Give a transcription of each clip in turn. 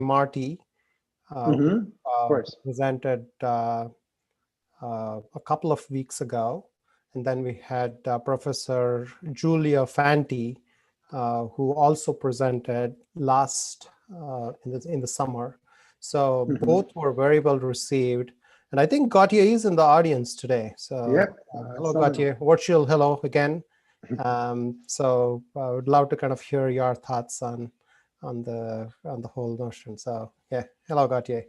Marty, Of course. presented a couple of weeks ago. And then we had Professor Julia Fanti, who also presented last in the summer. So both were very well received. And I think Gautier is in the audience today. So Yep. hello, Gautier. Virtual hello again. So I would love to kind of hear your thoughts on the whole notion. So yeah, hello, Gautier.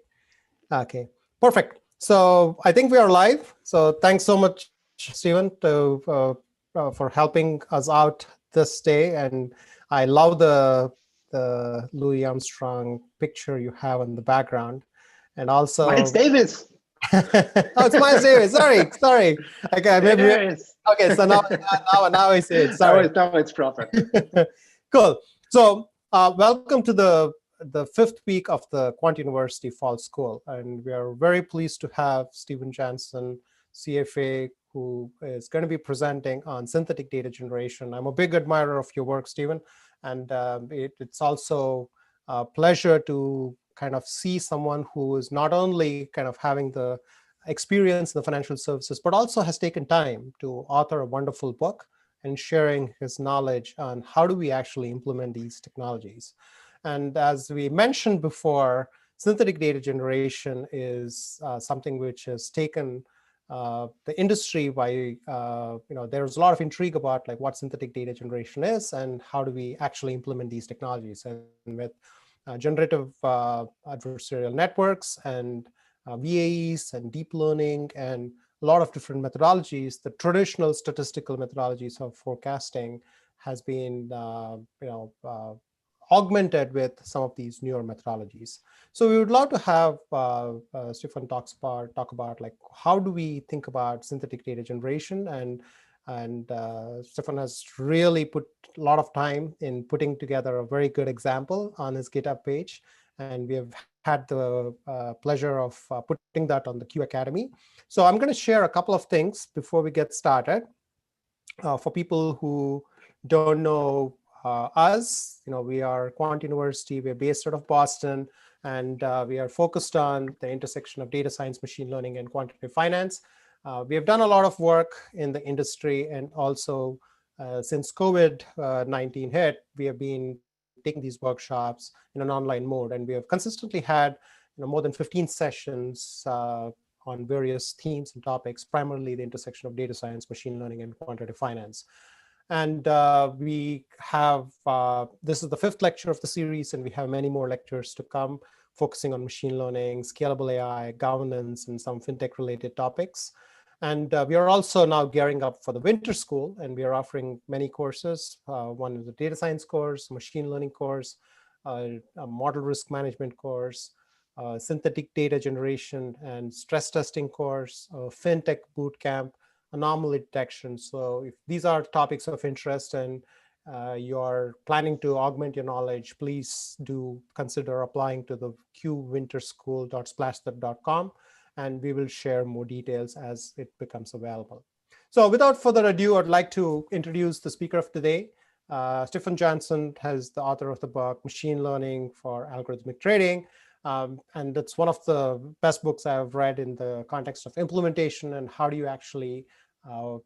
Okay, perfect. So I think we are live. So thanks so much, Stephen, for helping us out this day. And I love the Louis Armstrong picture you have in the background. And also Miles Davis. Oh, it's Miles Davis. Sorry. Okay, maybe. Yes. Okay, so now I see it. Sorry. Now it's proper. Cool. So welcome to the fifth week of the Quant University Fall School, and we are very pleased to have Stephen Jansen, CFA, who is going to be presenting on synthetic data generation. I'm a big admirer of your work, Stephen, and it's also a pleasure to kind of see someone who is not only kind of having the experience in the financial services, but also has taken time to author a wonderful book and sharing his knowledge on how do we actually implement these technologies. And as we mentioned before, synthetic data generation is something which has taken the industry by, there's a lot of intrigue about like what synthetic data generation is and how do we actually implement these technologies. And with generative adversarial networks and VAEs and deep learning and a lot of different methodologies, the traditional statistical methodologies of forecasting has been, augmented with some of these newer methodologies. So we would love to have Stefan talk about like how do we think about synthetic data generation, and Stefan has really put a lot of time in putting together a very good example on his GitHub page, and we have had the pleasure of putting that on the Q Academy. So I'm going to share a couple of things before we get started. For people who don't know us, we are Quant University. We're based out of Boston, and we are focused on the intersection of data science, machine learning, and quantitative finance. We have done a lot of work in the industry, and also since COVID-19 hit, we have been taking these workshops in an online mode, and we have consistently had more than 15 sessions on various themes and topics, primarily the intersection of data science, machine learning, and quantitative finance. And we have, this is the fifth lecture of the series, and we have many more lectures to come, focusing on machine learning, scalable AI, governance, and some fintech-related topics. And we are also now gearing up for the winter school, and we are offering many courses. One is a data science course, machine learning course, a model risk management course, synthetic data generation and stress testing course, fintech bootcamp, anomaly detection. So if these are topics of interest and you're planning to augment your knowledge, please do consider applying to the qwinterschool.splashthat.com, and we will share more details as it becomes available. So without further ado, I'd like to introduce the speaker of today. Stefan Jansen is the author of the book, Machine Learning for Algorithmic Trading. And it's one of the best books I've read in the context of implementation and how do you actually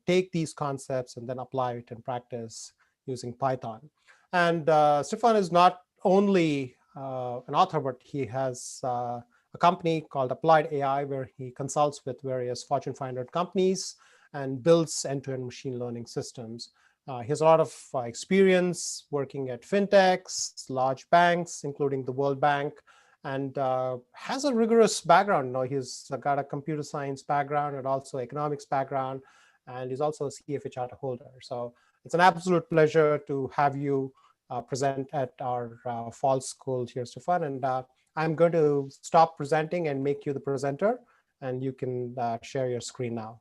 take these concepts and then apply it in practice using Python. And Stefan is not only an author, but he has a company called Applied AI, where he consults with various Fortune 500 companies and builds end-to-end machine learning systems. He has a lot of experience working at fintechs, large banks, including the World Bank, and has a rigorous background. He's got a computer science background and also economics background, and he's also a CFA charter holder. So it's an absolute pleasure to have you present at our fall school here, Stefan. And I'm going to stop presenting and make you the presenter, and you can share your screen now.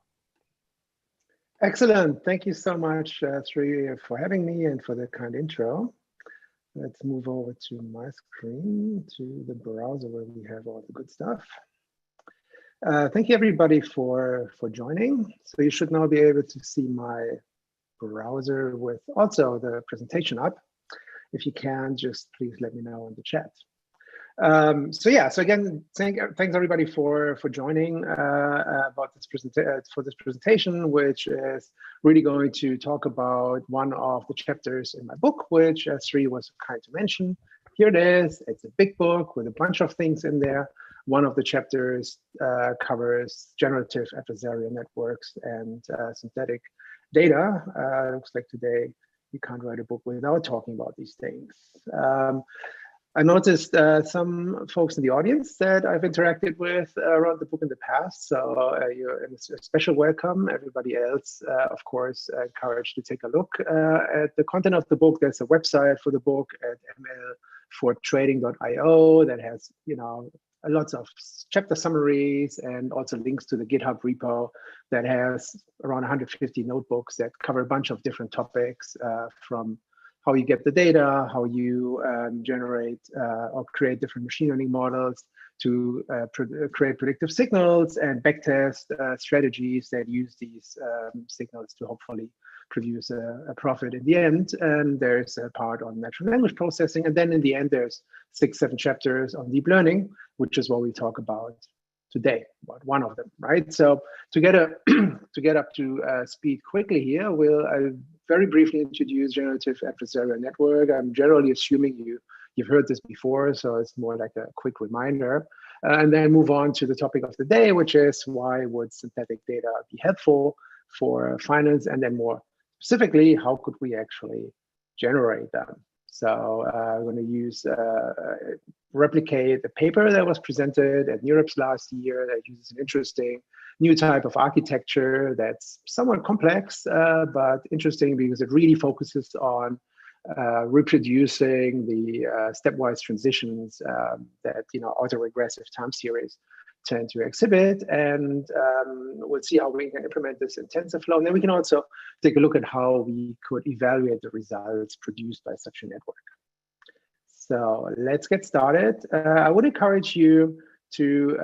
Excellent. Thank you so much, Sri, for having me and for the kind intro. Let's move over to my screen, to the browser where we have all the good stuff. Thank you, everybody, for joining. So you should now be able to see my browser with also the presentation up. If you can, just please let me know in the chat. So yeah, so again, thanks everybody for joining about this for this presentation, which is really going to talk about one of the chapters in my book, which Sri was kind to mention. Here it is. It's a big book with a bunch of things in there. One of the chapters covers generative adversarial networks and synthetic data. Looks like today you can't write a book without talking about these things. I noticed some folks in the audience that I've interacted with around the book in the past. So you're a special welcome. Everybody else, of course, encouraged to take a look at the content of the book. There's a website for the book at ml4trading.io that has, lots of chapter summaries and also links to the GitHub repo that has around 150 notebooks that cover a bunch of different topics from how you get the data, how you generate or create different machine learning models to create predictive signals and backtest strategies that use these signals to hopefully produce a profit in the end. And there's a part on natural language processing. And then in the end, there's 6-7 chapters on deep learning, which is what we talk about today, about one of them, right? So to get up to speed quickly here, I'll very briefly introduce generative adversarial network. I'm generally assuming you've heard this before, so it's more like a quick reminder. And then move on to the topic of the day, which is why would synthetic data be helpful for finance? And then more specifically, how could we actually generate them? So I'm going to replicate a paper that was presented at NeurIPS last year that uses an interesting new type of architecture that's somewhat complex, but interesting because it really focuses on reproducing the stepwise transitions that autoregressive time series tend to exhibit. And we'll see how we can implement this in TensorFlow. And then we can also take a look at how we could evaluate the results produced by such a network. So let's get started. I would encourage you to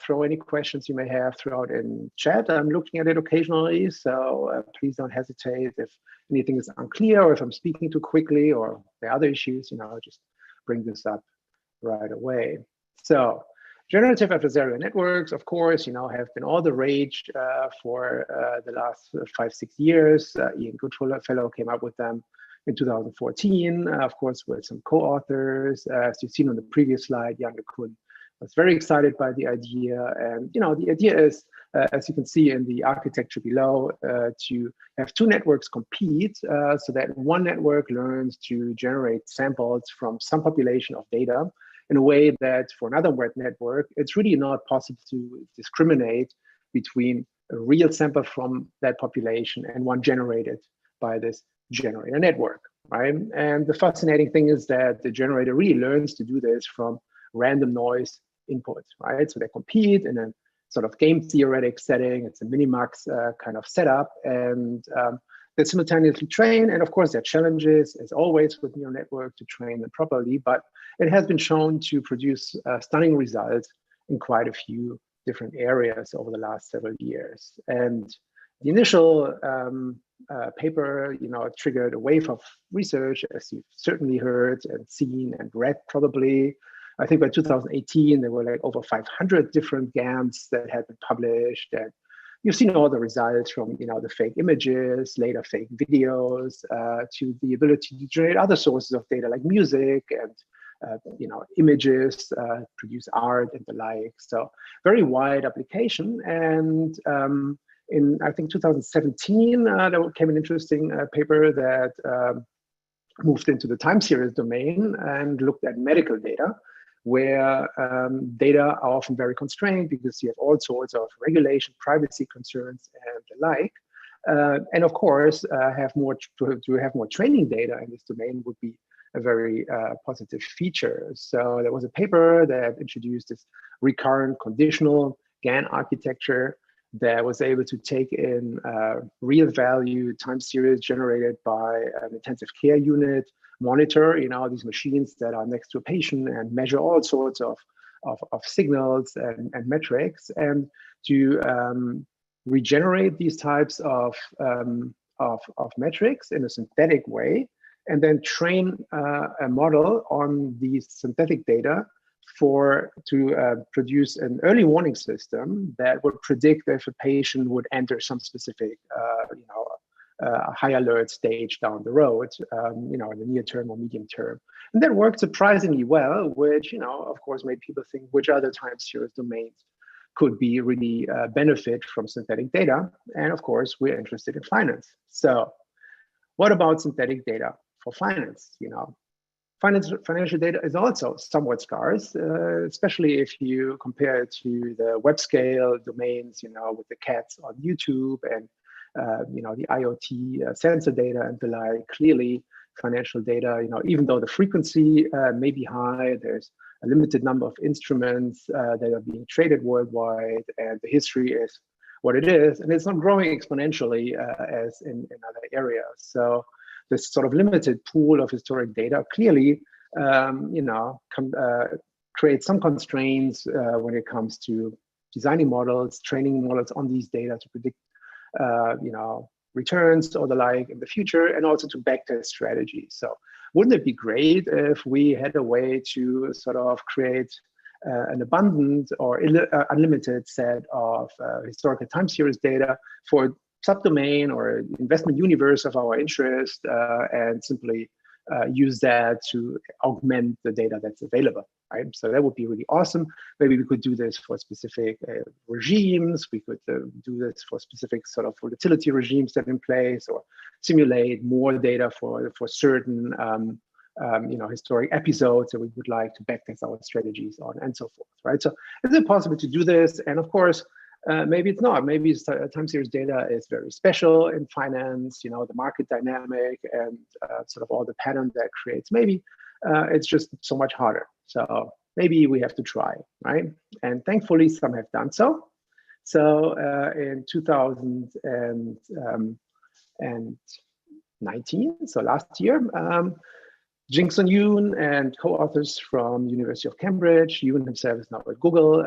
throw any questions you may have throughout in chat. I'm looking at it occasionally, so please don't hesitate if anything is unclear or if I'm speaking too quickly or there are other issues, just bring this up right away. So generative adversarial networks, of course, have been all the rage for the last 5-6 years. Ian Goodfellow came up with them in 2014, of course, with some co-authors. As you've seen on the previous slide, Jan LeCun was very excited by the idea. And the idea is, as you can see in the architecture below, to have two networks compete so that one network learns to generate samples from some population of data in a way that for another network, it's really not possible to discriminate between a real sample from that population and one generated by this generator network, right? And the fascinating thing is that the generator really learns to do this from random noise inputs, right? So they compete in a sort of game theoretic setting. It's a minimax kind of setup, and they simultaneously train. And of course, there are challenges, as always, with neural network to train them properly, but it has been shown to produce stunning results in quite a few different areas over the last several years. And the initial paper, triggered a wave of research, as you've certainly heard and seen and read probably. I think by 2018, there were like over 500 different GANs that had been published. And you've seen all the results from, the fake images, later fake videos, to the ability to generate other sources of data like music and, images, produce art and the like. So very wide application. And in, I think, 2017, there came an interesting paper that moved into the time series domain and looked at medical data, where data are often very constrained because you have all sorts of regulation, privacy concerns, and the like. And of course, to have more training data in this domain would be a very positive feature. So there was a paper that introduced this recurrent conditional GAN architecture that was able to take in real value time series generated by an intensive care unit, monitor, these machines that are next to a patient and measure all sorts of signals and metrics, and to regenerate these types of metrics in a synthetic way, and then train a model on these synthetic data to produce an early warning system that would predict if a patient would enter some specific, high alert stage down the road, in the near term or medium term. And that worked surprisingly well, which, of course, made people think which other time series domains could be really benefit from synthetic data. And of course, we're interested in finance. So what about synthetic data for finance? Financial data is also somewhat scarce, especially if you compare it to the web scale domains, with the cats on YouTube and, the IoT sensor data and the like. Clearly, financial data, even though the frequency may be high, there's a limited number of instruments that are being traded worldwide, and the history is what it is, and it's not growing exponentially as in other areas. So this sort of limited pool of historic data clearly, creates some constraints when it comes to designing models, training models on these data to predict, returns or the like in the future, and also to backtest strategies. So wouldn't it be great if we had a way to sort of create an abundant or unlimited set of historical time series data for subdomain or investment universe of our interest, and simply use that to augment the data that's available, right? So that would be really awesome. Maybe we could do this for specific regimes. We could do this for specific sort of volatility regimes that are in place, or simulate more data for certain historic episodes that we would like to backtest our strategies on, and so forth, right? So is it possible to do this? And of course, maybe it's not. Maybe time series data is very special in finance, the market dynamic and sort of all the pattern that creates. Maybe it's just so much harder. So maybe we have to try, right? And thankfully, some have done so. So in 2019, so last year, Jingsun Yoon and co-authors from University of Cambridge, Yoon himself is now at Google,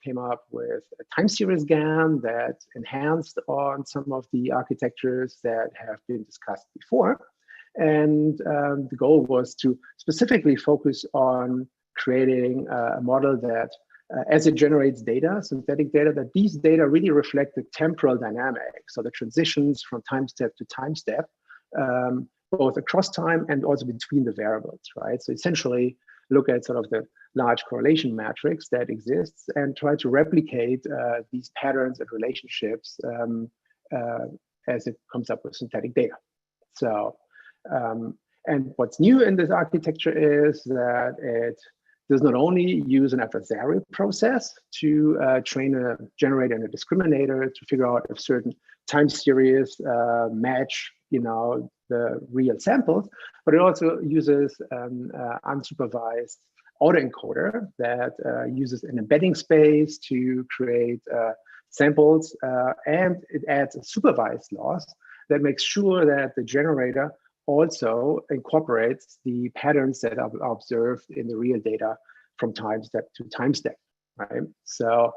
came up with a time series GAN that enhanced on some of the architectures that have been discussed before. And the goal was to specifically focus on creating a model that, as it generates data, synthetic data, that these data really reflect the temporal dynamics, so the transitions from time step to time step, both across time and also between the variables, right? So essentially look at sort of the large correlation matrix that exists and try to replicate these patterns and relationships as it comes up with synthetic data. So, and what's new in this architecture is that it does not only use an adversarial process to train a generator and a discriminator to figure out if certain time series match, the real samples, but it also uses unsupervised autoencoder that uses an embedding space to create samples, and it adds a supervised loss that makes sure that the generator also incorporates the patterns that are observed in the real data from time step to time step, right? So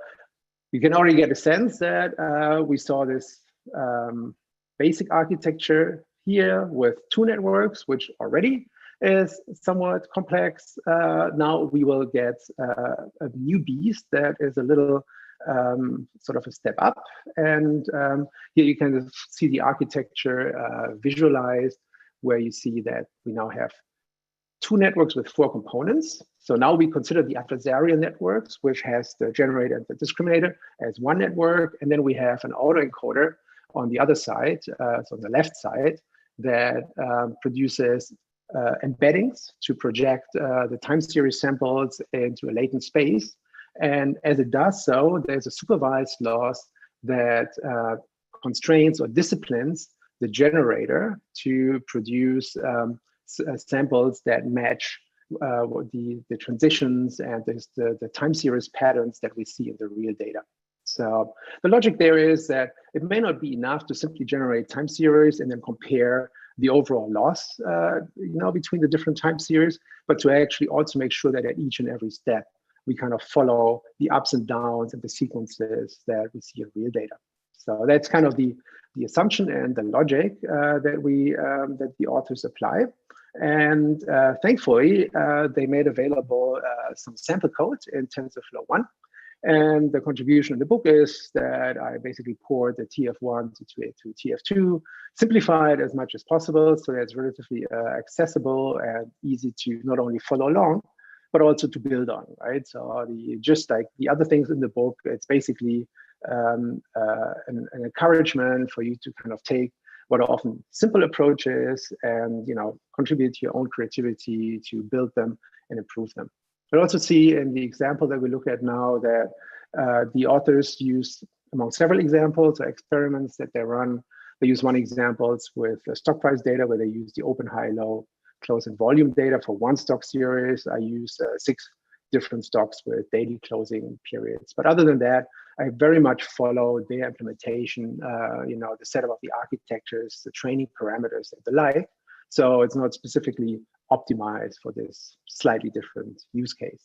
you can already get a sense that we saw this basic architecture here with two networks, which already is somewhat complex. Now we will get a new beast that is a little sort of a step up. And here you can see the architecture visualized, where you see that we now have two networks with four components. So now we consider the adversarial networks, which has the generator and the discriminator, as one network. And then we have an autoencoder on the other side, so on the left side, that produces embeddings to project the time series samples into a latent space. And as it does so, there's a supervised loss that constrains or disciplines the generator to produce samples that match the transitions and the time series patterns that we see in the real data. So the logic there is that it may not be enough to simply generate time series and then compare the overall loss between the different time series, but to actually also make sure that at each and every step we kind of follow the ups and downs and the sequences that we see in real data. So that's kind of the assumption and the logic that the authors apply. And thankfully, they made available some sample code in TensorFlow 1. And the contribution in the book is that I basically poured the TF1 to TF2, simplified as much as possible so that it's relatively accessible and easy to not only follow along, but also to build on, right? So just like the other things in the book, it's basically an encouragement for you to kind of take what are often simple approaches and contribute to your own creativity to build them and improve them. But also see in the example that we look at now that the authors use, among several examples or experiments that they run, they use one example with stock price data where they use the open, high, low, close, and volume data for one stock series. I use 6 different stocks with daily closing periods. But other than that, I very much follow their implementation, the setup of the architectures, the training parameters, and the like. So it's not specifically optimized for this slightly different use case.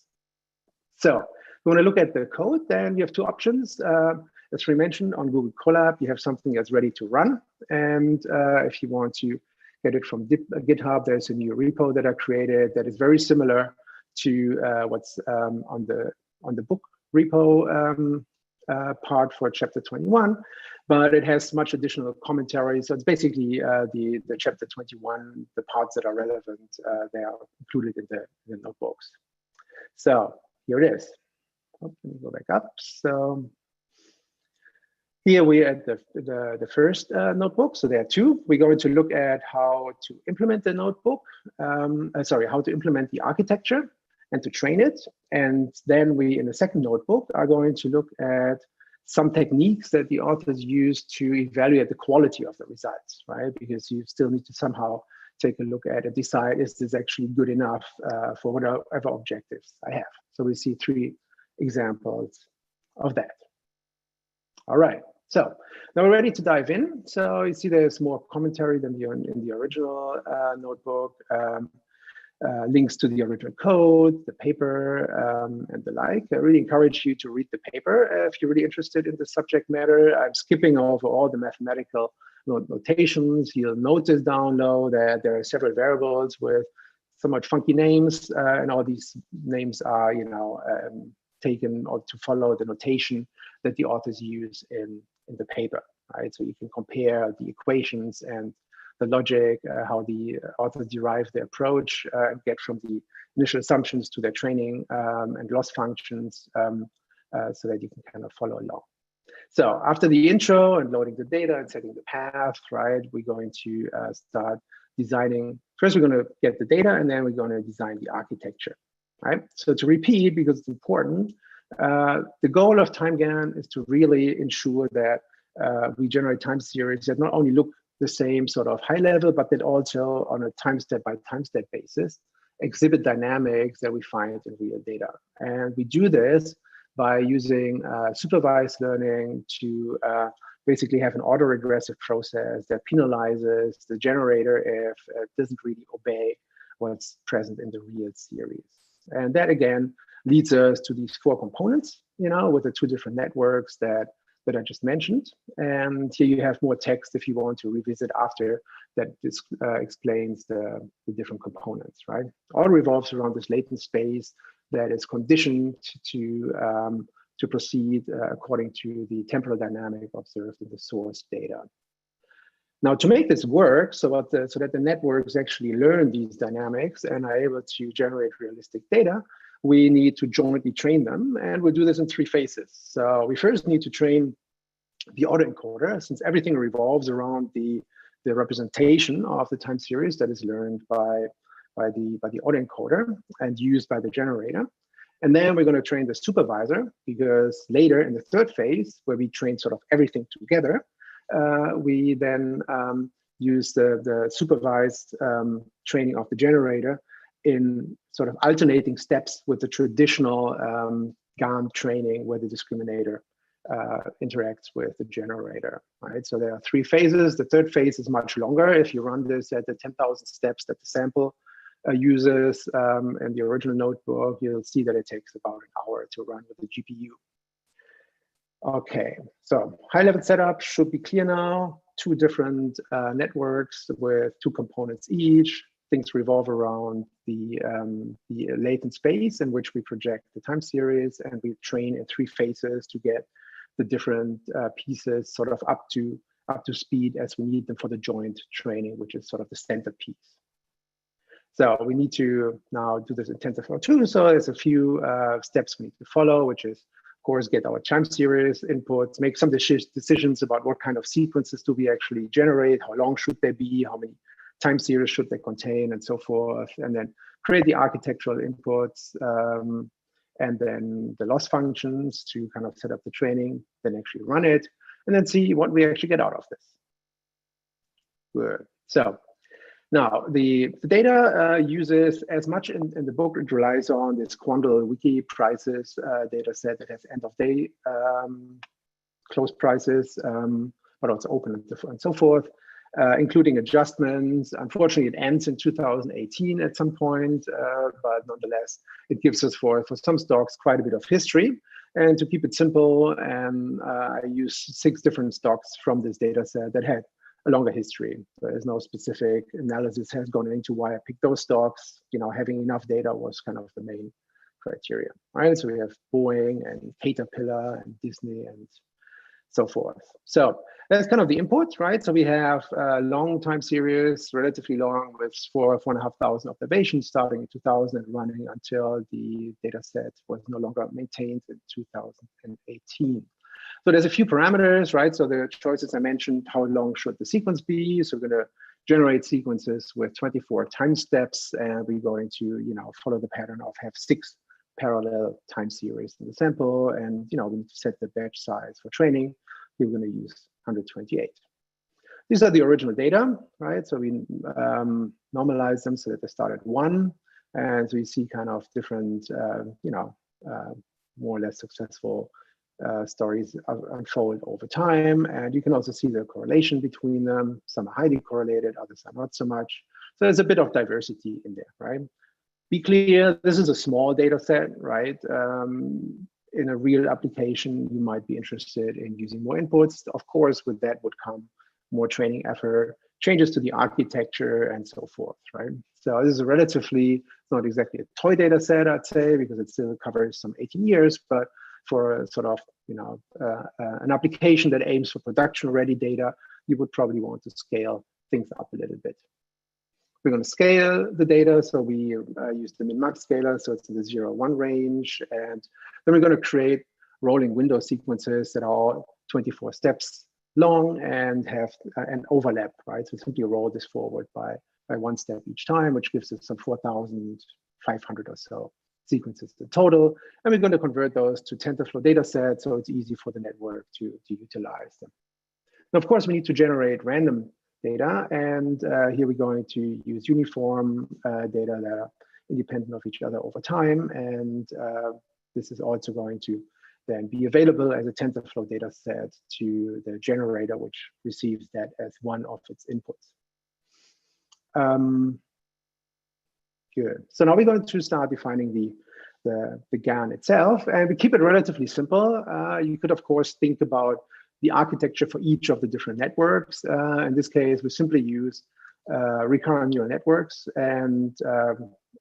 So if you want to look at the code, then you have 2 options. As we mentioned on Google Colab, you have something that's ready to run. And if you want to get it from GitHub, there's a new repo that I created that is very similar to what's on the book repo part for chapter 21, but it has much additional commentary. So it's basically the chapter 21, the parts that are relevant, they are included in the notebooks. So here it is. Let me go back up. So here we are at the first notebook. So there are 2. We're going to look at how to implement the notebook. How to implement the architecture and to train it. And then we, in the second notebook, are going to look at some techniques that the authors use to evaluate the quality of the results, right? Because you still need to somehow take a look at and decide, is this actually good enough for whatever objectives I have? So we see 3 examples of that. All right, so now we're ready to dive in. So you see there's more commentary than in the original notebook. Links to the original code, the paper, and the like. I really encourage you to read the paper if you're really interested in the subject matter. I'm skipping over all the mathematical notations. You'll notice down low that there are several variables with somewhat funky names, and all these names are, taken or to follow the notation that the authors use in the paper, right? So you can compare the equations and the logic, how the authors derive their approach and get from the initial assumptions to their training and loss functions so that you can kind of follow along. So after the intro and loading the data and setting the path, right, we're going to start designing. First, we're going to get the data, and then we're going to design the architecture, right? So to repeat, because it's important, the goal of TimeGAN is to really ensure that we generate time series that not only look the same sort of high level, but that also on a time step by time step basis exhibit dynamics that we find in real data. And we do this by using supervised learning to basically have an autoregressive process that penalizes the generator if it doesn't really obey what's present in the real series. And that again leads us to these 4 components, with the 2 different networks that I just mentioned. And here you have more text if you want to revisit after that. This explains the different components, right? All revolves around this latent space that is conditioned to proceed according to the temporal dynamic observed in the source data. Now, to make this work, so that the networks actually learn these dynamics and are able to generate realistic data, we need to jointly train them, and we'll do this in 3 phases. So we first need to train the autoencoder, since everything revolves around the representation of the time series that is learned by the autoencoder and used by the generator. And then we're going to train the supervisor, because later in the 3rd phase, where we train sort of everything together, we then use the supervised training of the generator in sort of alternating steps with the traditional GAN training, where the discriminator interacts with the generator, right? So there are 3 phases. The 3rd phase is much longer. If you run this at the 10,000 steps that the sample uses in the original notebook, you'll see that it takes about an hour to run with the GPU. Okay, so high-level setup should be clear now. 2 different networks with 2 components each. things revolve around the latent space in which we project the time series, and we train in 3 phases to get the different pieces sort of up to speed as we need them for the joint training, which is sort of the standard piece. So we need to now do this in TensorFlow too. So there's a few steps we need to follow, which is, of course, get our time series inputs, make some decisions about what kind of sequences do we actually generate, how long should they be, how many time series should they contain, and so forth, and then create the architectural inputs, and then the loss functions to kind of set up the training, then actually run it, and then see what we actually get out of this. Good. So now the data uses, as much in the book, it relies on this Quandl wiki prices data set that has end of day close prices, but also open and so forth, including adjustments. Unfortunately, it ends in 2018 at some point, but nonetheless, it gives us for some stocks quite a bit of history. And to keep it simple, I use 6 different stocks from this data set that had a longer history. There is no specific analysis has gone into why I picked those stocks. You know, having enough data was kind of the main criteria, right? So we have Boeing and Caterpillar and Disney and so forth. So that's kind of the input, right? So we have a long time series, relatively long, with 4,500 observations starting in 2000 and running until the data set was no longer maintained in 2018. So there's a few parameters, right? So the choices I mentioned, how long should the sequence be? So we're going to generate sequences with 24 time steps, and we're going to, you know, follow the pattern of have 6 parallel time series in the sample, and, you know, we need to set the batch size for training. We're going to use 128. These are the original data, right? So we normalize them so that they start at 1, and so you see kind of different, you know, more or less successful stories unfold over time. And you can also see the correlation between them. Some are highly correlated, others are not so much. So there's a bit of diversity in there, right? Be clear, this is a small data set, right? In a real application, you might be interested in using more inputs. Of course, with that would come more training effort, changes to the architecture, and so forth, right? So this is a relatively, not exactly a toy data set, I'd say, because it still covers some 18 years, but for a sort of, you know, an application that aims for production-ready data, you would probably want to scale things up a little bit. We're going to scale the data, so we use the min-max scaler, so it's in the 0-1 range, and then we're going to create rolling window sequences that are all 24 steps long and have an overlap, right? So simply roll this forward by 1 step each time, which gives us some 4,500 or so sequences in total, and we're going to convert those to TensorFlow data sets, so it's easy for the network to utilize them. Now, of course, we need to generate random data, and here we're going to use uniform data that are independent of each other over time, and this is also going to then be available as a TensorFlow data set to the generator, which receives that as one of its inputs. Good. So now we're going to start defining the GAN itself, and we keep it relatively simple. You could, of course, think about the architecture for each of the different networks. In this case, we simply use recurrent neural networks, and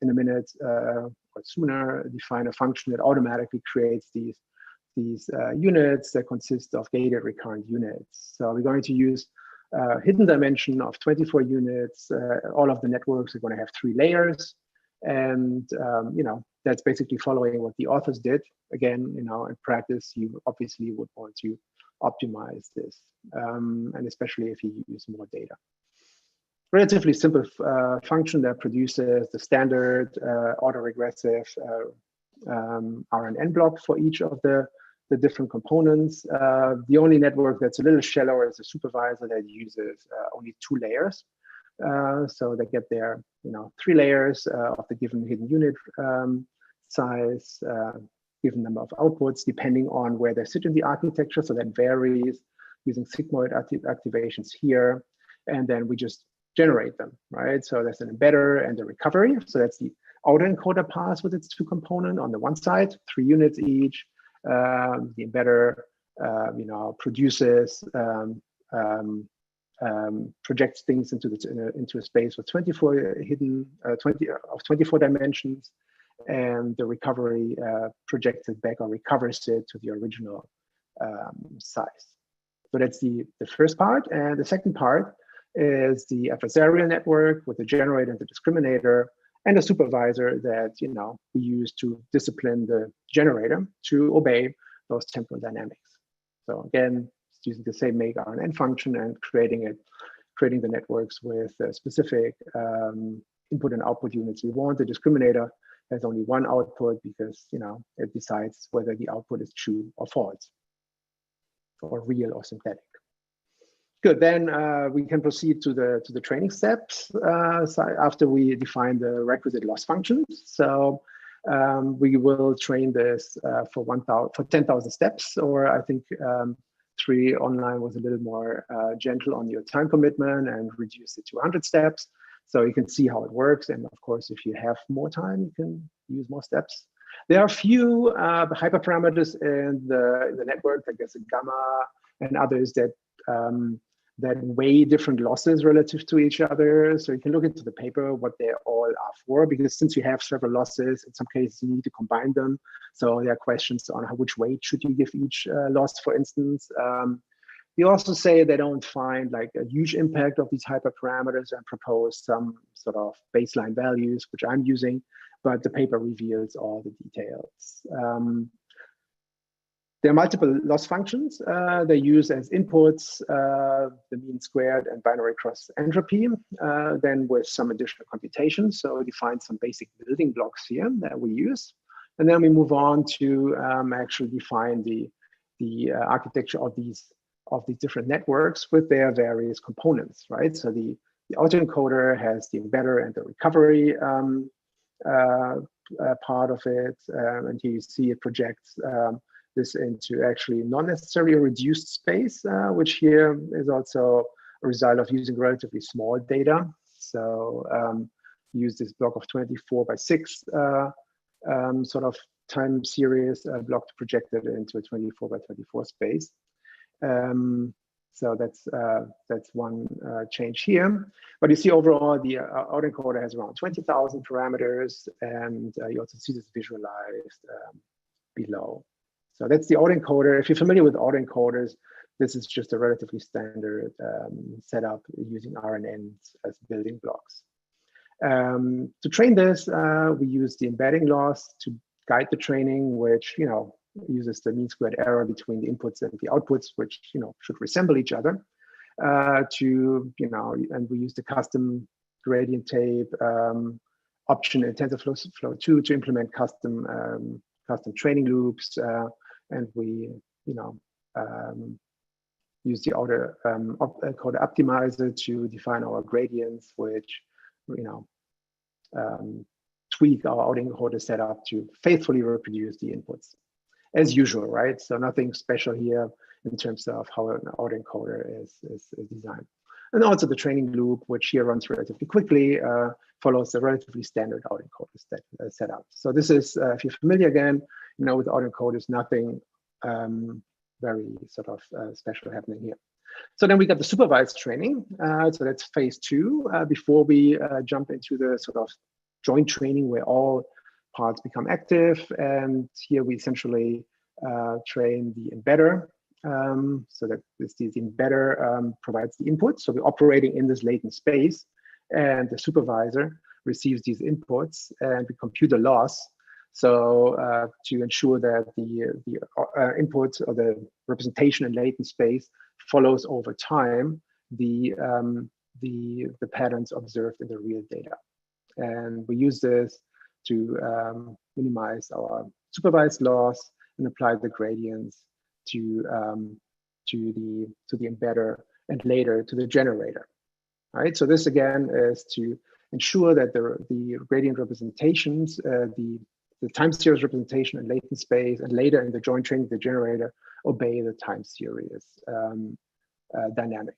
in a minute or sooner, define a function that automatically creates these units that consist of gated recurrent units. So we're going to use hidden dimension of 24 units. All of the networks are going to have 3 layers, and you know, that's basically following what the authors did. Again, you know, in practice, you obviously would want to optimize this, and especially if you use more data. Relatively simple function that produces the standard autoregressive RNN block for each of the different components. The only network that's a little shallower is a supervisor that uses only 2 layers. So they get their, you know, 3 layers of the given hidden unit size, given number of outputs, depending on where they sit in the architecture. So that varies using sigmoid activations here. And then we just generate them, right? So there's an embedder and a recovery. So that's the autoencoder pass with its 2 components on the one side, 3 units each. The embedder, you know, produces projects things into a space with 24 hidden 24 dimensions, and the recovery projects it back or recovers it to the original size. So that's the first part. And the second part is the adversarial network with the generator and the discriminator, and a supervisor that we use to discipline the generator to obey those temporal dynamics. So again, it's using the same make RNN function and creating the networks with specific input and output units we want. The discriminator has only one output because it decides whether the output is true or false, or real or synthetic. Good, then we can proceed to the training steps after we define the requisite loss functions. So we will train this for 10,000 steps, or I think 3 online was a little more gentle on your time commitment and reduced it to 100 steps. So you can see how it works. And of course, if you have more time, you can use more steps. There are a few hyperparameters in the network, like there's a gamma and others that weigh different losses relative to each other. So you can look into the paper what they all are for, because since you have several losses, in some cases you need to combine them. So there are questions on which weight should you give each loss, for instance. You also say they don't find like a huge impact of these hyperparameters and propose some sort of baseline values, which I'm using, but the paper reveals all the details. There are multiple loss functions. They use as inputs the mean squared and binary cross entropy, then with some additional computations. So we define some basic building blocks here that we use. And then we move on to actually define the architecture of these different networks with their various components, right? So the autoencoder has the embedder and the recovery part of it. And here you see it projects this into actually not necessarily a reduced space, which here is also a result of using relatively small data. So use this block of 24 by 6 sort of time series block to project it into a 24 by 24 space. So that's one change here. But you see overall the autoencoder has around 20,000 parameters, and you also see this visualized below. So that's the autoencoder. If you're familiar with autoencoders, this is just a relatively standard setup using RNNs as building blocks. To train this, we use the embedding loss to guide the training, which uses the mean squared error between the inputs and the outputs, which should resemble each other. And we use the custom gradient tape option in TensorFlow 2 to implement custom training loops, and we use the autoencoder optimizer to define our gradients, which tweak our autoencoder setup to faithfully reproduce the inputs as usual, right? So nothing special here in terms of how an autoencoder is designed. And also the training loop, which here runs relatively quickly, follows a relatively standard autoencoder setup. So this is, if you're familiar again, with autoencoders, nothing very sort of special happening here. So then we got the supervised training. So that's phase 2 before we jump into the sort of joint training where all parts become active. And here we essentially train the embedder. So that the embedder provides the input. So we're operating in this latent space, and the supervisor receives these inputs, and we compute the loss. So to ensure that the input or the representation in latent space follows over time the patterns observed in the real data. And we use this to minimize our supervised loss and apply the gradients to the embedder and later to the generator. All right. So this again is to ensure that the gradient representations, the time series representation in latent space, and later in the joint training, the generator obey the time series dynamic.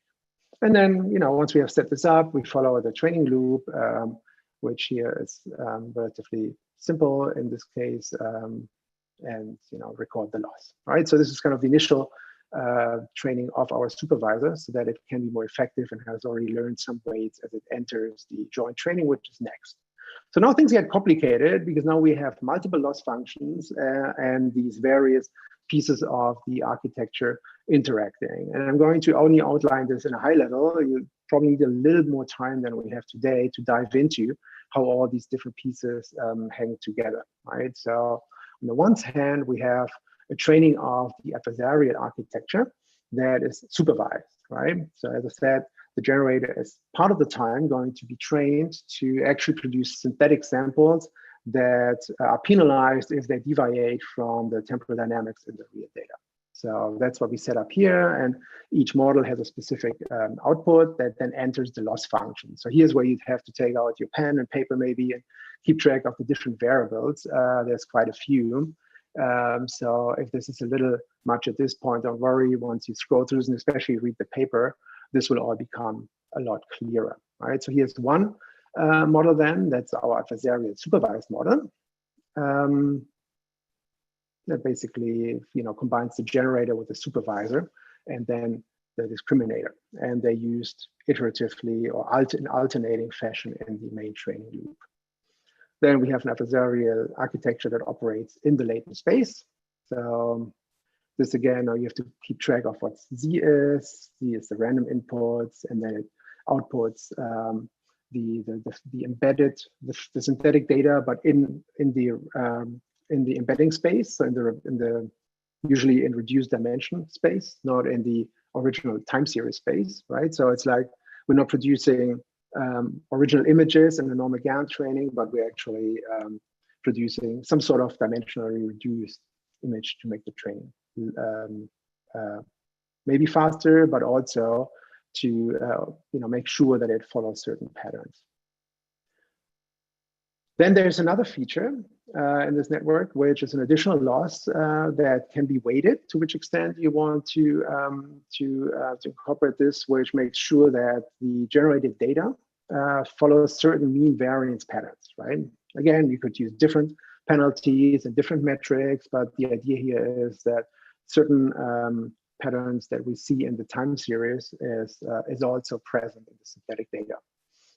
And then, once we have set this up, we follow the training loop, which here is relatively simple in this case, and record the loss. All right, so this is kind of the initial training of our supervisor so that it can be more effective and has already learned some weights as it enters the joint training, which is next. So now things get complicated because now we have multiple loss functions and these various pieces of the architecture interacting. And I'm going to only outline this in a high level. You probably need a little more time than we have today to dive into how all these different pieces hang together, right? So on the one hand, we have a training of the adversarial architecture that is supervised, right? So as I said, the generator is part of the time going to be trained to actually produce synthetic samples that are penalized if they deviate from the temporal dynamics in the real data. So that's what we set up here. And each model has a specific output that then enters the loss function. So here's where you'd have to take out your pen and paper maybe and keep track of the different variables. There's quite a few. So if this is a little much at this point, don't worry. Once you scroll through this and especially read the paper, this will all become a lot clearer, right? So here's one model then, that's our adversarial supervised model. That basically, combines the generator with the supervisor and then the discriminator. And they used iteratively or in alternating fashion in the main training loop. Then we have an adversarial architecture that operates in the latent space. So this again, now you have to keep track of what Z is. Z is the random inputs, and then it outputs the embedded, the synthetic data, but in the embedding space, so in the usually in reduced dimension space, not in the original time series space, right? So it's like we're not producing original images in the normal GAN training, but we're actually producing some sort of dimensionally reduced image to make the training maybe faster, but also to make sure that it follows certain patterns. Then there's another feature in this network, which is an additional loss that can be weighted to which extent you want to incorporate this, which makes sure that the generated data follows certain mean variance patterns, right? Again, you could use different penalties and different metrics, but the idea here is that certain patterns that we see in the time series is also present in the synthetic data.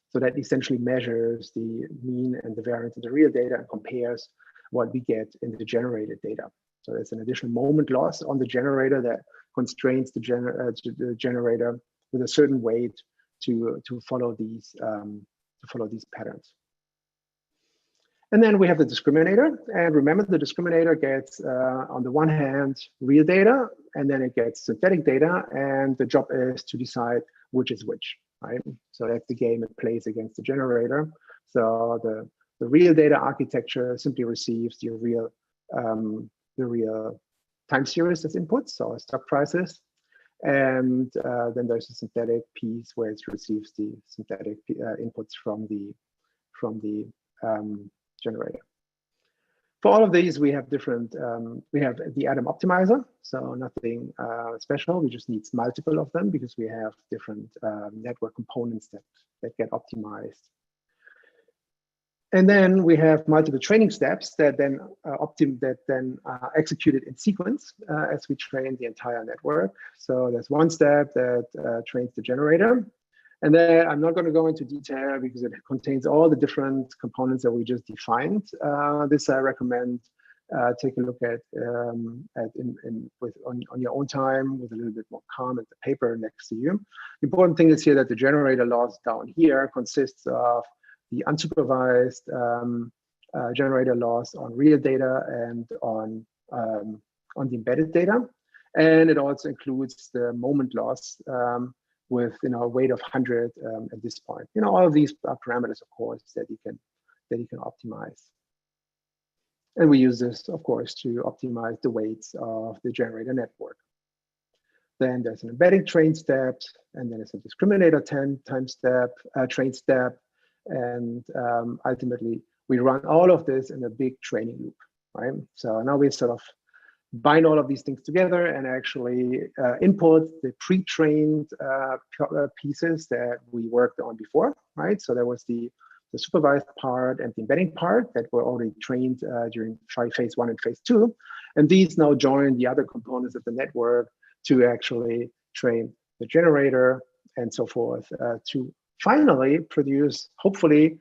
So that essentially measures the mean and the variance in the real data and compares what we get in the generated data. So there's an additional moment loss on the generator that constrains the generator with a certain weight to follow these patterns. And then we have the discriminator. And remember, the discriminator gets, on the one hand, real data, and then it gets synthetic data. And the job is to decide which is which, right? So that's the game it plays against the generator. So the real data architecture simply receives the real time series as inputs, so stock prices. And then there's a synthetic piece where it receives the synthetic inputs from the generator. For all of these, we have different, we have the Atom optimizer, so nothing special. We just need multiple of them because we have different network components that get optimized. And then we have multiple training steps that then executed in sequence as we train the entire network. So there's one step that trains the generator. And then I'm not going to go into detail because it contains all the different components that we just defined. This I recommend take a look at on your own time with a little bit more calm and the paper next to you. The important thing is here that the generator loss down here consists of the unsupervised generator loss on real data and on the embedded data, and it also includes the moment loss. With a weight of 100 at this point. All of these are parameters, of course, that you can optimize. And we use this, of course, to optimize the weights of the generator network. Then there's an embedding train step, and then there's a discriminator train step, and ultimately we run all of this in a big training loop, right? So now we sort of bind all of these things together and actually input the pre-trained pieces that we worked on before, right? So there was the supervised part and the embedding part that were already trained during phase 1 and phase 2. And these now join the other components of the network to actually train the generator and so forth to finally produce, hopefully,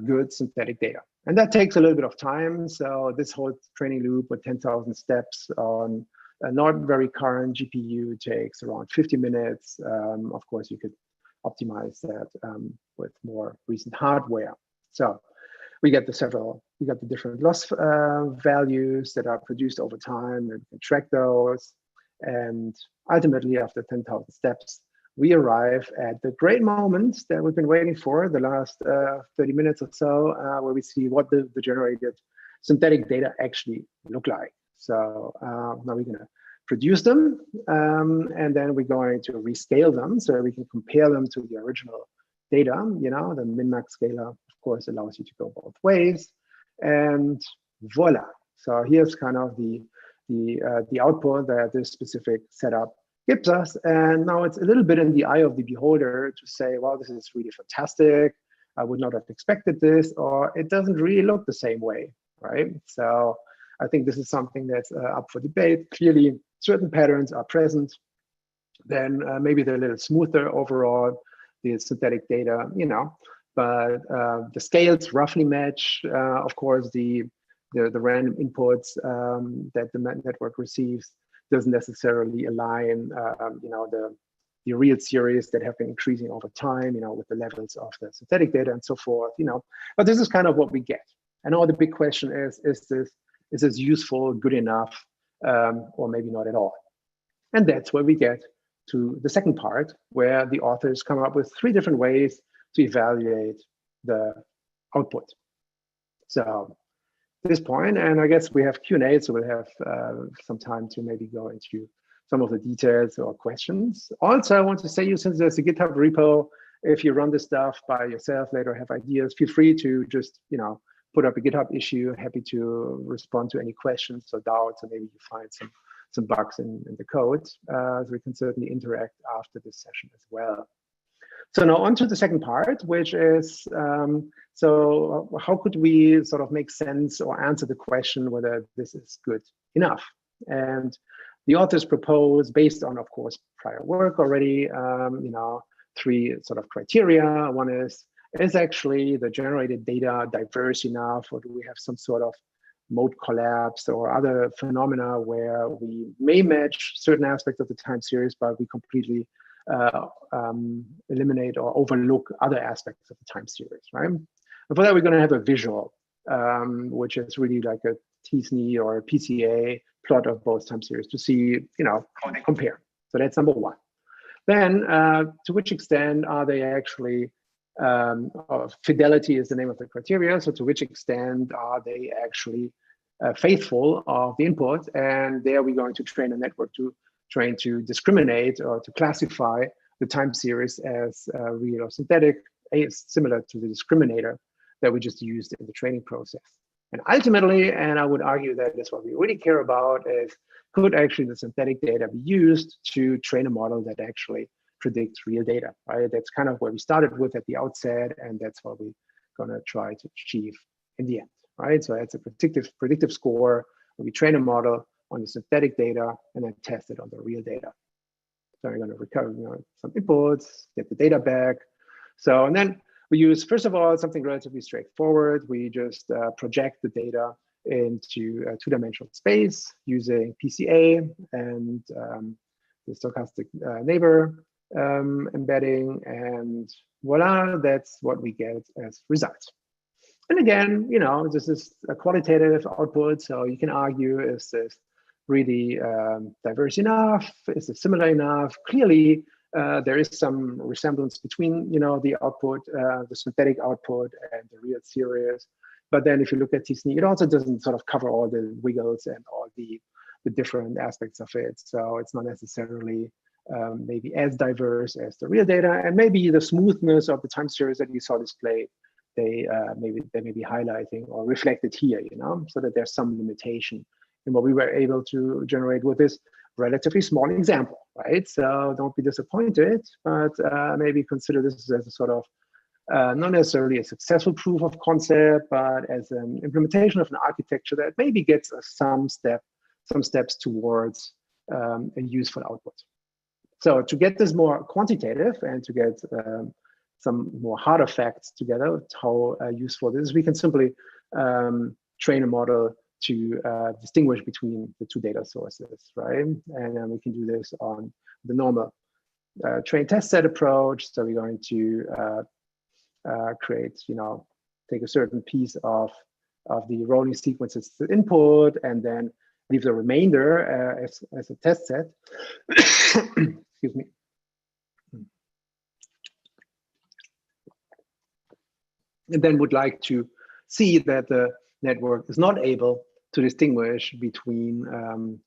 good synthetic data. And that takes a little bit of time. So this whole training loop with 10,000 steps on a not very current GPU takes around 50 minutes. Of course, you could optimize that with more recent hardware. So we get the different loss values that are produced over time, and we can track those. And ultimately, after 10,000 steps, we arrive at the great moment that we've been waiting for the last 30 minutes or so, where we see what the generated synthetic data actually look like. So now we're going to produce them, and then we're going to rescale them so we can compare them to the original data. The min-max scaler, of course, allows you to go both ways, and voila. So here's kind of the output that this specific setup gives us. And now it's a little bit in the eye of the beholder to say, well, this is really fantastic. I would not have expected this, or it doesn't really look the same way, right? So I think this is something that's up for debate. Clearly, certain patterns are present. Then maybe they're a little smoother overall, the synthetic data, but the scales roughly match. Of course, the random inputs that the network receives doesn't necessarily align, the real series that have been increasing over time, with the levels of the synthetic data and so forth, But this is kind of what we get. And now the big question is this useful, good enough, or maybe not at all? And that's where we get to the second part, where the authors come up with 3 different ways to evaluate the output. So this point, and I guess we have Q&A, so we'll have some time to maybe go into some of the details or questions. Also, I want to say, since there's a GitHub repo, if you run this stuff by yourself later, have ideas, feel free to just put up a GitHub issue. Happy to respond to any questions or doubts, or maybe you find some bugs in the code. So we can certainly interact after this session as well. So now on to the second part, which is, so how could we sort of make sense or answer the question whether this is good enough? And the authors propose, based on, of course, prior work already, 3 sort of criteria. One is actually the generated data diverse enough, or do we have some sort of mode collapse or other phenomena where we may match certain aspects of the time series, but we completely eliminate or overlook other aspects of the time series, right? And for that, we're going to have a visual, which is really like a t-SNE or a PCA plot of both time series to see, how they compare. So that's number 1. Then, to which extent are they actually, fidelity is the name of the criteria. So to which extent are they actually faithful of the input? And there we're going to train a network to train to discriminate or to classify the time series as real or synthetic, similar to the discriminator that we just used in the training process. And ultimately, and I would argue that that's what we really care about, is could actually the synthetic data be used to train a model that actually predicts real data, right? That's kind of where we started with at the outset, and that's what we're going to try to achieve in the end, right? So it's a predictive score where we train a model on the synthetic data and then test it on the real data. So we're going to recover some inputs, get the data back. So, and then we use, first of all, something relatively straightforward. We just project the data into a 2-dimensional space using PCA and the stochastic neighbor embedding, and voila, that's what we get as results. And again, this is a qualitative output, so you can argue, is this really diverse enough? Is it similar enough? Clearly, there is some resemblance between, the output, the synthetic output, and the real series. But then if you look at t-SNE, it also doesn't sort of cover all the wiggles and all the different aspects of it. So it's not necessarily maybe as diverse as the real data, and maybe the smoothness of the time series that you saw displayed, they may be highlighting or reflected here, so that there's some limitation in what we were able to generate with this relatively small example, right? So don't be disappointed, but maybe consider this as a sort of not necessarily a successful proof of concept, but as an implementation of an architecture that maybe gets us some steps towards a useful output. So to get this more quantitative and to get some more harder facts together, how useful this is, we can simply train a model to distinguish between the two data sources, right? And then we can do this on the normal train test set approach. So we're going to create, take a certain piece of the rolling sequences to input, and then leave the remainder as a test set. Excuse me. And then would like to see that the network is not able to distinguish between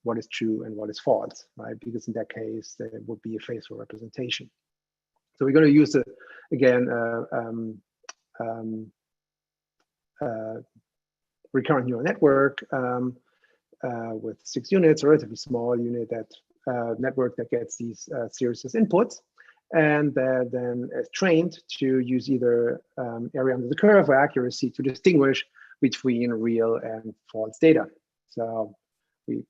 what is true and what is false, right? Because in that case, there would be a faithful representation. So we're going to use, again, recurrent neural network with 6 units, a relatively small unit that network that gets these series as inputs, and then is trained to use either area under the curve or accuracy to distinguish between real and false data. So we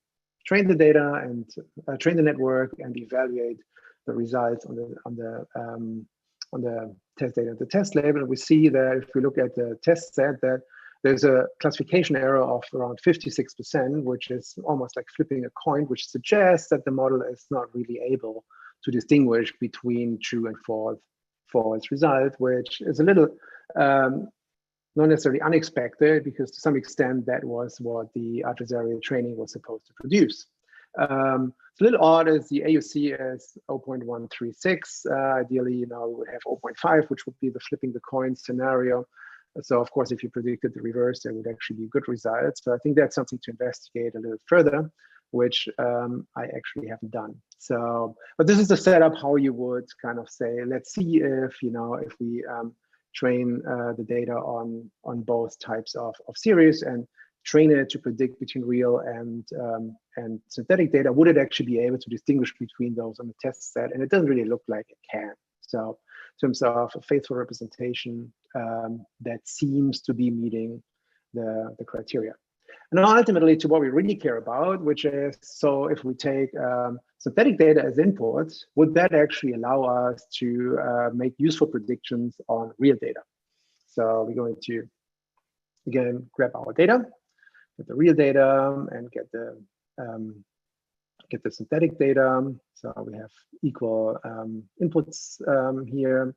train the data and train the network and evaluate the results on the test data, the test label. And we see that if we look at the test set, that there's a classification error of around 56%, which is almost like flipping a coin, which suggests that the model is not really able to distinguish between true and false result, which is a little not necessarily unexpected, because to some extent that was what the adversarial training was supposed to produce. It's a little odd as the AUC is 0.136. Ideally, we would have 0.5, which would be the flipping the coin scenario. So of course, if you predicted the reverse, there would actually be good results. So I think that's something to investigate a little further, which I actually haven't done. So, but this is the setup how you would kind of say, let's see if, if we train the data on both types of series and train it to predict between real and synthetic data, would it actually be able to distinguish between those on the test set? And it doesn't really look like it can. So in terms of a faithful representation, that seems to be meeting the criteria. And now ultimately to what we really care about, which is, so if we take synthetic data as input, would that actually allow us to make useful predictions on real data? So we're going to, again, grab our data, get the real data, and get the synthetic data. So we have equal inputs here.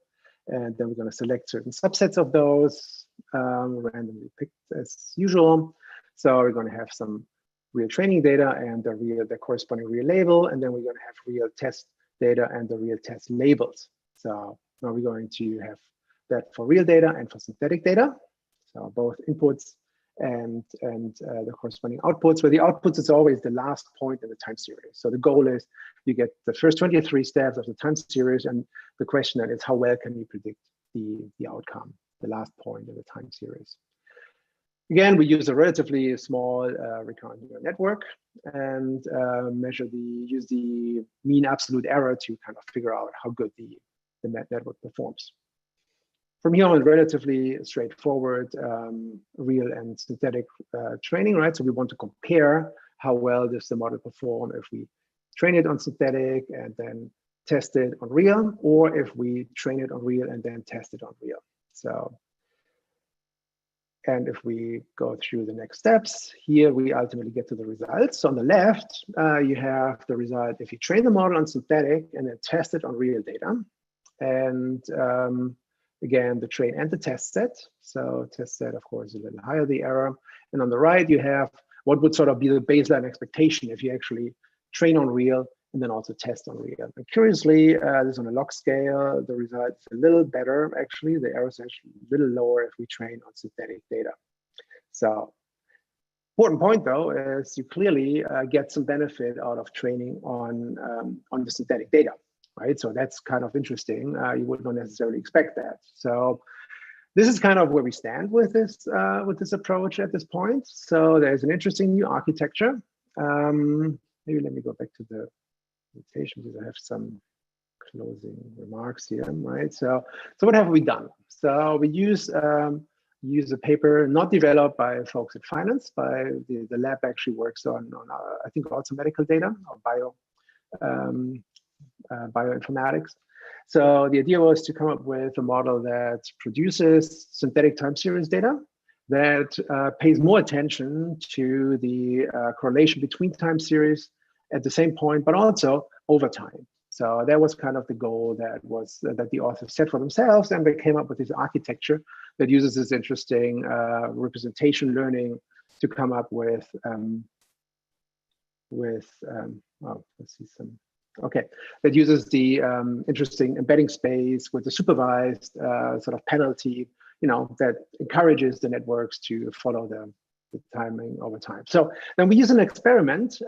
And then we're going to select certain subsets of those, randomly picked as usual. So we're going to have some real training data and the corresponding real label, and then we're going to have real test data and the real test labels. So now we're going to have that for real data and for synthetic data. So both inputs and the corresponding outputs, where the outputs is always the last point in the time series. So the goal is you get the first 23 steps of the time series, and the question then is how well can you predict the outcome, the last point in the time series. Again, we use a relatively small recurrent neural network and use the mean absolute error to kind of figure out how good the network performs. From here on, relatively straightforward real and synthetic training, right? So we want to compare how well does the model perform if we train it on synthetic and then test it on real, or if we train it on real and then test it on real. So, and if we go through the next steps, here we ultimately get to the results. So on the left, you have the result if you train the model on synthetic and then test it on real data. And again, the train and the test set. So test set, of course, is a little higher the error. And on the right, you have what would sort of be the baseline expectation if you actually train on real and then also test on real. And curiously, this on a log scale, the result is a little better, actually. The error is actually a little lower if we train on synthetic data. So important point, though, is you clearly get some benefit out of training on the synthetic data. Right, so that's kind of interesting. You would not necessarily expect that. So this is kind of where we stand with this approach at this point. So there's an interesting new architecture. Maybe let me go back to the presentation because I have some closing remarks here. Right. So what have we done? So we use use a paper not developed by folks at finance, by the lab actually works on I think also medical data or bioinformatics. So the idea was to come up with a model that produces synthetic time series data that pays more attention to the correlation between time series at the same point, but also over time. So that was kind of the goal that the authors set for themselves, and they came up with this architecture that uses this interesting representation learning to come up with well, let's see some. Okay, that uses the interesting embedding space with the supervised sort of penalty, that encourages the networks to follow the timing over time. So then we use an experiment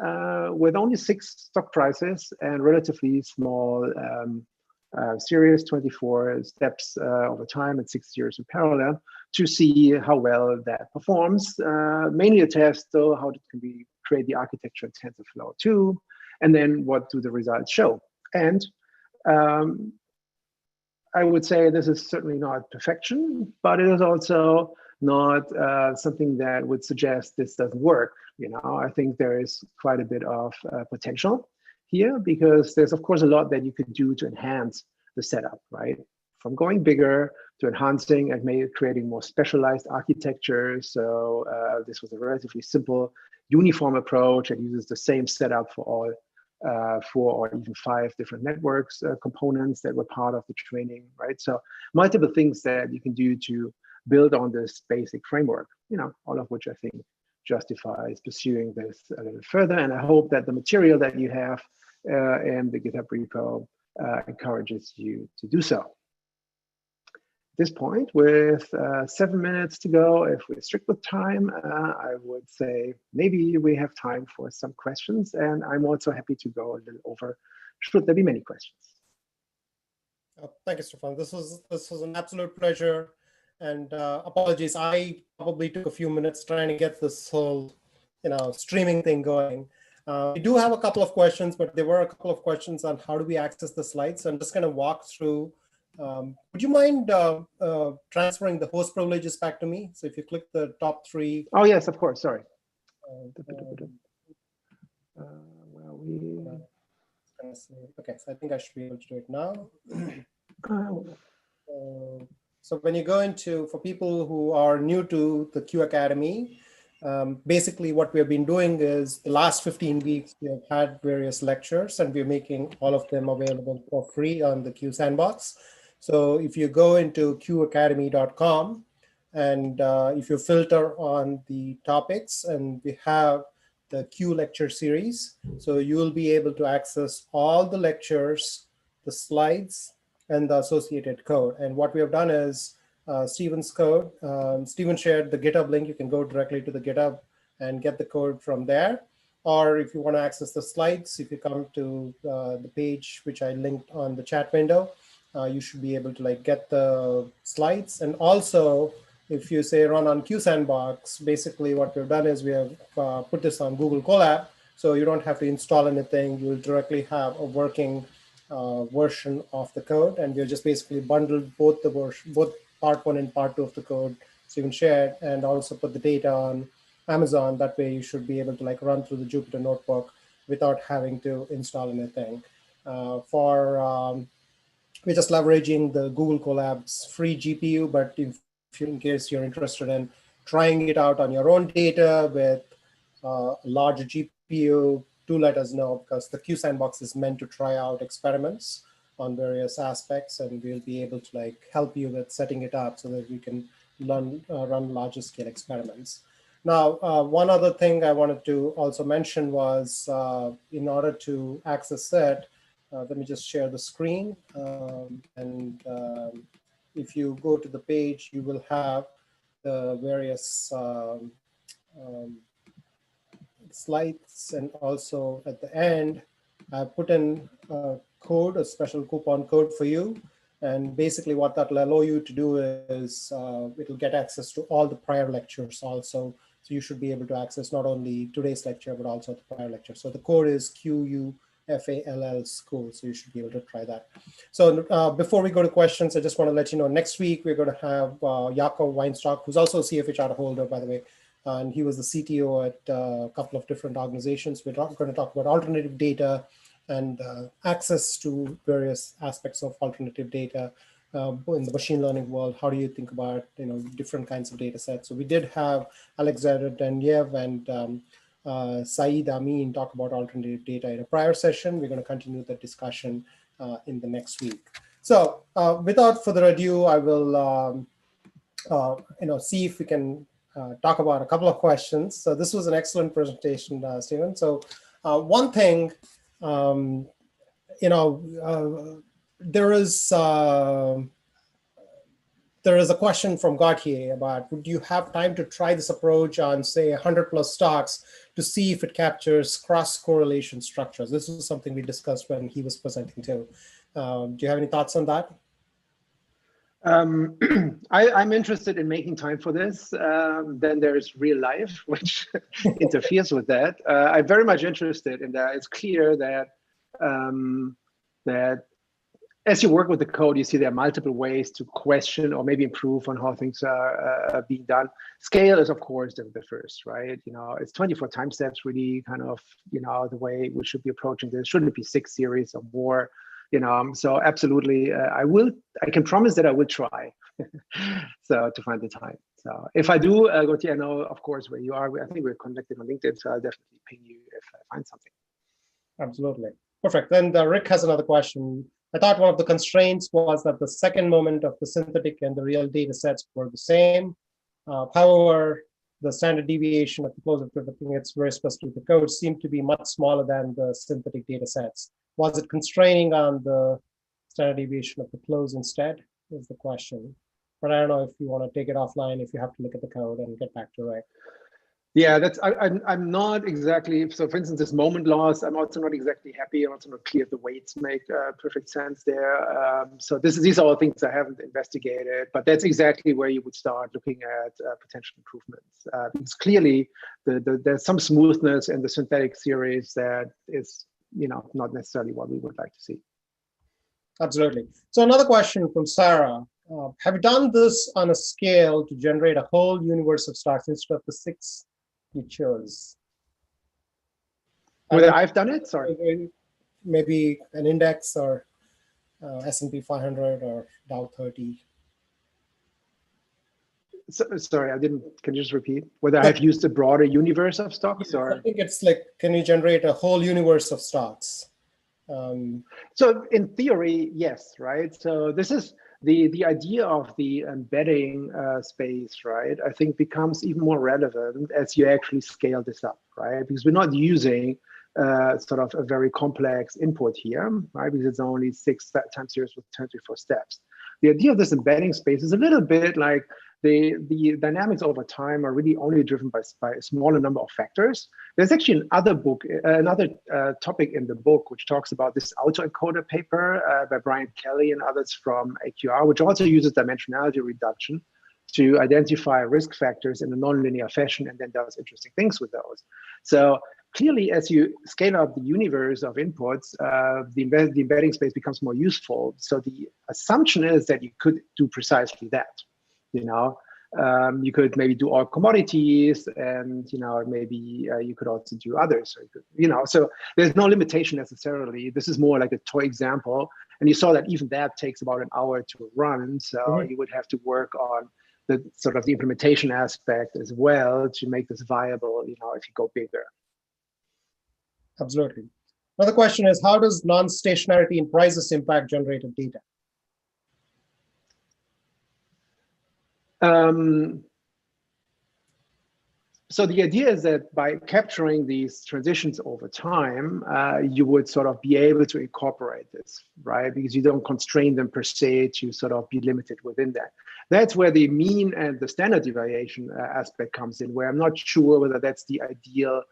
with only 6 stock prices and relatively small series, 24 steps over time and 6 years in parallel, to see how well that performs. Mainly a test, though, how can we create the architecture in TensorFlow 2, and then what do the results show? And I would say this is certainly not perfection, but it is also not something that would suggest this doesn't work. I think there is quite a bit of potential here, because there's of course a lot that you could do to enhance the setup, right? From going bigger to enhancing and maybe creating more specialized architecture. So this was a relatively simple, uniform approach that uses the same setup for all 4 or even 5 different networks components that were part of the training, right? So multiple things that you can do to build on this basic framework, all of which I think justifies pursuing this a little further. And I hope that the material that you have in the GitHub repo encourages you to do so. At this point, with 7 minutes to go, if we're strict with time, I would say maybe we have time for some questions, and I'm also happy to go a little over should there be many questions. Thank you, Stefan. This was an absolute pleasure, and apologies, I probably took a few minutes trying to get this whole streaming thing going. We do have a couple of questions, but there were a couple of questions on how do we access the slides. So I'm just going to walk through. Would you mind transferring the host privileges back to me? So if you click the top 3. Oh, yes, of course. Sorry. Okay, so I think I should be able to do it now. So when you go into, for people who are new to the Q Academy, basically what we have been doing is the last 15 weeks, we have had various lectures, and we're making all of them available for free on the Q Sandbox. So if you go into qacademy.com, and if you filter on the topics, and we have the Q lecture series, so you will be able to access all the lectures, the slides, and the associated code. And what we have done is Stephen's code. Stephen shared the GitHub link. You can go directly to the GitHub and get the code from there. Or if you want to access the slides, if you come to the page which I linked on the chat window, you should be able to get the slides. And also, if you say run on Q Sandbox, basically what we've done is we have put this on Google Colab, so you don't have to install anything. You will directly have a working version of the code, and we've just basically bundled both part 1 and part 2 of the code, so you can share it, and also put the data on Amazon. That way you should be able to run through the Jupyter Notebook without having to install anything. We're just leveraging the Google Colab's free GPU, but in case you're interested in trying it out on your own data with a larger GPU, do let us know, because the Q Sandbox is meant to try out experiments on various aspects, and we'll be able to help you with setting it up so that we can run larger scale experiments. Now, one other thing I wanted to also mention was in order to access it, let me just share the screen. If you go to the page, you will have the various slides, and also at the end, I put in a code, a special coupon code for you. And basically what that will allow you to do is it'll get access to all the prior lectures also. So you should be able to access not only today's lecture, but also the prior lecture. So the code is FALL school. So you should be able to try that. So before we go to questions, I just want to let you know, next week we're going to have Jakob Weinstock, who's also a CFA charter holder, by the way. And he was the CTO at a couple of different organizations. We're going to talk about alternative data and access to various aspects of alternative data in the machine learning world. How do you think about different kinds of data sets? So we did have Alexander Daniev and Saeed Amin talk about alternative data in a prior session. We're going to continue the discussion in the next week. So without further ado, I will see if we can talk about a couple of questions. So this was an excellent presentation, Stephen. So one thing, there is a question from Gautier about, would you have time to try this approach on, say, 100 plus stocks to see if it captures cross-correlation structures? This is something we discussed when he was presenting too. Do you have any thoughts on that? I'm interested in making time for this. Then there's real life, which interferes with that. I'm very much interested in that. It's clear that that as you work with the code, you see there are multiple ways to question or maybe improve on how things are being done. Scale is, of course, the first, right? It's 24 time steps, really, kind of, the way we should be approaching this. Shouldn't it be 6 series or more? So absolutely, I can promise that I will try so to find the time. So if I do, Gautier, I know, of course, where you are. I think we're connected on LinkedIn, so I'll definitely ping you if I find something. Absolutely. Perfect. Then Rick has another question. I thought one of the constraints was that the second moment of the synthetic and the real data sets were the same. However, the standard deviation of the closure curve, I think it's very specific to the code, seemed to be much smaller than the synthetic data sets. Was it constraining on the standard deviation of the close instead, is the question. But I don't know if you want to take it offline, if you have to look at the code and get back to Rick. Yeah, I'm not exactly, so for instance, this moment loss, I'm also not exactly happy. I'm also not clear if the weights make perfect sense there. So these are all things I haven't investigated, but that's exactly where you would start looking at potential improvements. Because clearly there's some smoothness in the synthetic series that is, not necessarily what we would like to see. Absolutely. So another question from Sarah. Have you done this on a scale to generate a whole universe of stocks instead of the 6 you chose? Whether I've done it? Sorry. Maybe an index or S&P 500 or Dow 30. So, sorry, I didn't. Can you just repeat? Whether I've used a broader universe of stocks, or I think it's like, can you generate a whole universe of stocks? So in theory, yes, right? So this is the idea of the embedding space, right? I think becomes even more relevant as you actually scale this up, right? Because we're not using sort of a very complex input here, right? Because it's only 6 time series with 24 steps. The idea of this embedding space is a little bit like the dynamics over time are really only driven by a smaller number of factors. There's actually another topic in the book which talks about this autoencoder paper by Brian Kelly and others from AQR, which also uses dimensionality reduction to identify risk factors in a nonlinear fashion and then does interesting things with those. So clearly, as you scale up the universe of inputs, the embedding space becomes more useful. So the assumption is that you could do precisely that. You could maybe do all commodities, and maybe you could also do others. So there's no limitation necessarily. This is more like a toy example, and you saw that even that takes about an hour to run. So you would have to work on the sort of the implementation aspect as well to make this viable. If you go bigger. Absolutely. Another question is, how does non-stationarity in prices impact generated data? So the idea is that by capturing these transitions over time, you would sort of be able to incorporate this, right? Because you don't constrain them per se to sort of be limited within that. That's where the mean and the standard deviation aspect comes in, where I'm not sure whether that's the ideal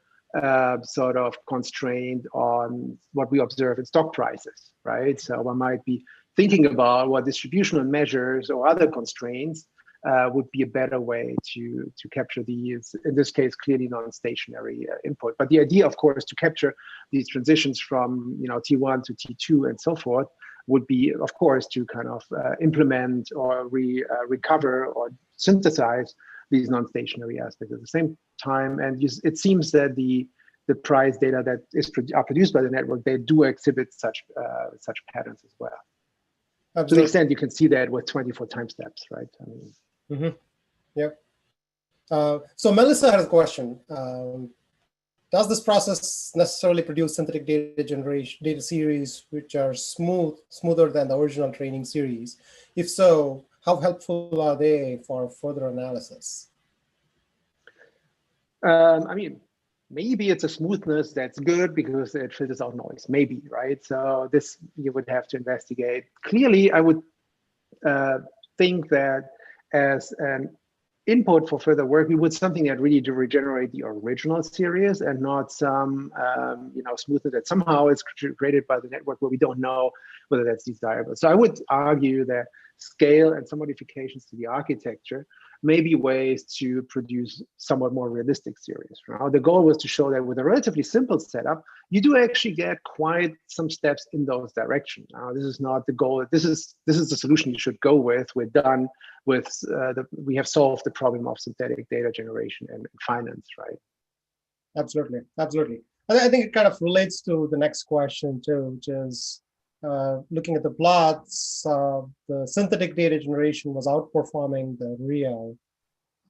sort of constraint on what we observe in stock prices, right? So one might be thinking about what distributional measures or other constraints would be a better way to capture these, in this case, clearly non-stationary input. But the idea, of course, to capture these transitions from T1 to T2 and so forth would be, of course, to kind of implement or recover or synthesize these non-stationary aspects at the same time. And it seems that the price data that are produced by the network, they do exhibit such patterns as well. Absolutely. To the extent you can see that with 24 time steps, right? I mean, Yep. So Melissa has a question. Does this process necessarily produce synthetic data series which are smoother than the original training series? If so, how helpful are they for further analysis? I mean, maybe it's a smoothness that's good because it filters out noise, maybe, right? So this you would have to investigate. Clearly, I would think that as an input for further work, we would something that really to regenerate the original series and not some smoothness that somehow is created by the network where we don't know whether that's desirable. So I would argue that scale and some modifications to the architecture may be ways to produce somewhat more realistic series. Now, the goal was to show that with a relatively simple setup, you do actually get quite some steps in those directions. Now, this is not the goal. This is the solution you should go with. We're done with we have solved the problem of synthetic data generation and finance, right? Absolutely, absolutely. I think it kind of relates to the next question too, which is looking at the plots, the synthetic data generation was outperforming the real.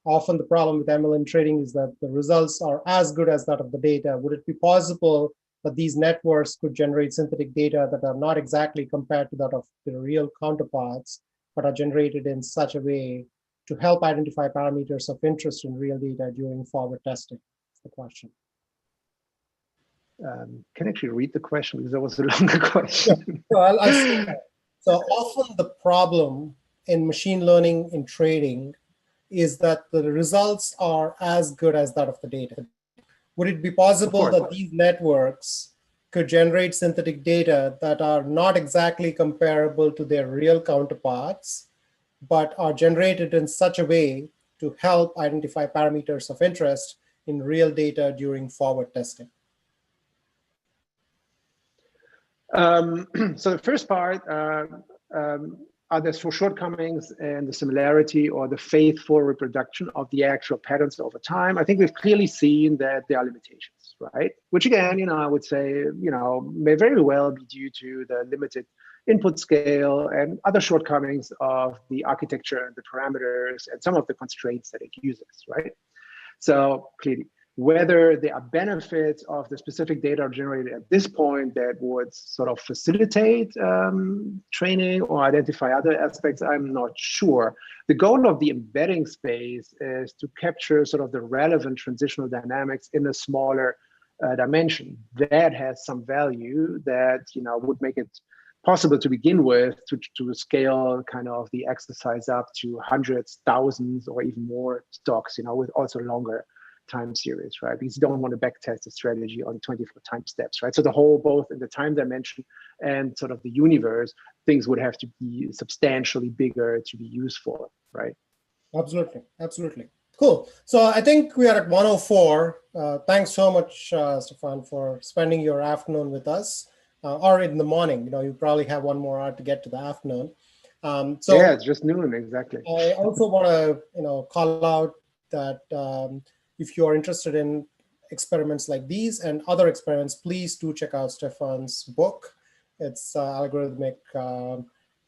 Often the problem with MLM trading is that the results are as good as that of the data. Would it be possible that these networks could generate synthetic data that are not exactly compared to that of the real counterparts, but are generated in such a way to help identify parameters of interest in real data during forward testing? That's the question. Can I actually read the question because that was a longer question? Yeah. I'll say that. So often the problem in machine learning in trading is that the results are as good as that of the data. Would it be possible that these networks could generate synthetic data that are not exactly comparable to their real counterparts, but are generated in such a way to help identify parameters of interest in real data during forward testing? So the first part, are there shortcomings in the similarity or the faithful reproduction of the actual patterns over time? I think we've clearly seen that there are limitations, right? Which again, I would say, may very well be due to the limited input scale and other shortcomings of the architecture and the parameters and some of the constraints that it uses, right? So clearly, whether there are benefits of the specific data generated at this point that would sort of facilitate training or identify other aspects, I'm not sure. The goal of the embedding space is to capture sort of the relevant transitional dynamics in a smaller dimension. That has some value that would make it possible to begin with to scale kind of the exercise up to hundreds, thousands, or even more stocks, with also longer time series, right? Because you don't want to backtest a strategy on 24 time steps, right? So the whole, both in the time dimension and sort of the universe, things would have to be substantially bigger to be useful, right? Absolutely, absolutely. Cool. So I think we are at 1:04. Thanks so much, Stefan, for spending your afternoon with us, or in the morning. You probably have one more hour to get to the afternoon. So yeah, it's just noon, exactly. I also want to, call out that if you are interested in experiments like these and other experiments, please do check out Stefan's book. It's algorithmic.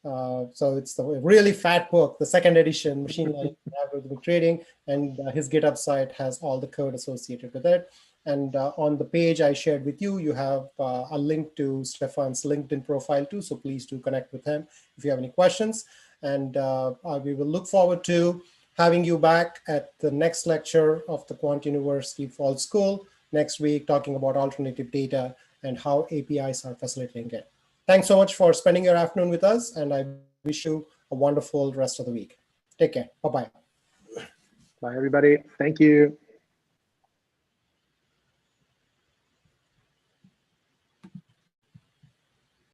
So it's a really fat book, the second edition, Machine Learning and Algorithmic Trading, and his GitHub site has all the code associated with it. And on the page I shared with you, you have a link to Stefan's LinkedIn profile too, so please do connect with him if you have any questions. And we will look forward to having you back at the next lecture of the Quant University Fall School next week, talking about alternative data and how APIs are facilitating it. Thanks so much for spending your afternoon with us, and I wish you a wonderful rest of the week. Take care. Bye-bye. Bye, everybody. Thank you.